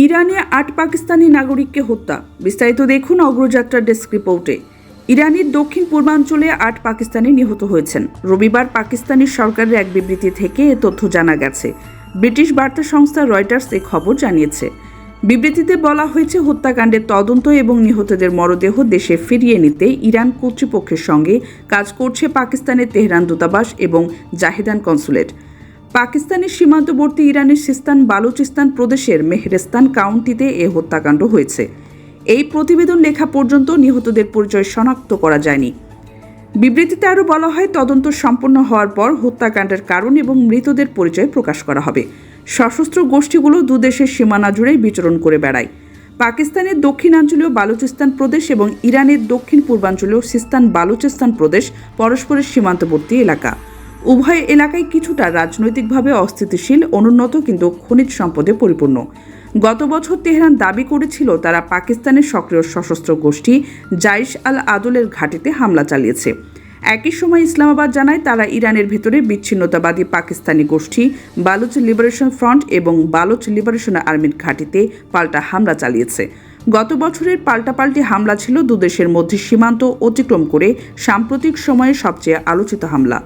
ইরানে ৮ পাকিস্তানি নাগরিককে হত্যা। বিস্তারিত দেখুন অগ্রযাত্রা ডেস্ক রিপোর্টে। ইরানের দক্ষিণ পূর্বাঞ্চলে ৮ পাকিস্তানি নিহত হয়েছেন। রবিবার পাকিস্তানি সরকারের এক বিবৃতি থেকে এ তথ্য জানা গেছে। ব্রিটিশ বার্তা সংস্থা রয়টার্স এই খবর জানিয়েছে। বিবৃতিতে বলা হয়েছে, হত্যাকাণ্ডের তদন্ত এবং নিহতদের মরদেহ দেশে ফিরিয়ে নিতে ইরান কর্তৃপক্ষের সঙ্গে কাজ করছে পাকিস্তানের তেহরান দূতাবাস এবং জাহেদান কনসুলেট। পাকিস্তানের সীমান্তবর্তী ইরানের সিস্তান বালুচিস্তান প্রদেশের মেহরেস্তান কাউন্টিতে এ হত্যাকাণ্ড হয়েছে। এই প্রতিবেদন লেখা পর্যন্ত নিহতদের পরিচয় শনাক্ত করা যায়নি। বিবৃতিতে আরও বলা হয়, তদন্ত সম্পন্ন হওয়ার পর হত্যাকাণ্ডের কারণ এবং মৃতদের পরিচয় প্রকাশ করা হবে। সশস্ত্র গোষ্ঠীগুলো দুদেশের সীমানা জুড়েই বিচরণ করে বেড়ায়। পাকিস্তানের দক্ষিণাঞ্চলীয় বালুচিস্তান প্রদেশ এবং ইরানের দক্ষিণ পূর্বাঞ্চলীয় সিস্তান বালুচিস্তান প্রদেশ পরস্পরের সীমান্তবর্তী এলাকা। উভয় এলাকায় কিছুটা রাজনৈতিকভাবে অস্থিতিশীল, অনুন্নত কিন্তু খনিজ সম্পদে পরিপূর্ণ। গত বছর তেহরান দাবি করেছিল তারা পাকিস্তানের সক্রিয় সশস্ত্র গোষ্ঠী জাইশ আল আদলের ঘাঁটিতে হামলা চালিয়েছে। একই সময় ইসলামাবাদ জানায় তারা ইরানের ভেতরে বিচ্ছিন্নতাবাদী পাকিস্তানি গোষ্ঠী বালুচ লিবারেশন ফ্রন্ট এবং বালুচ লিবারেশন আর্মির ঘাঁটিতে পাল্টা হামলা চালিয়েছে। গত বছরের পাল্টাপাল্টি হামলা ছিল দুদেশের মধ্যে সীমান্ত অতিক্রম করে সাম্প্রতিক সময়ে সবচেয়ে আলোচিত হামলা।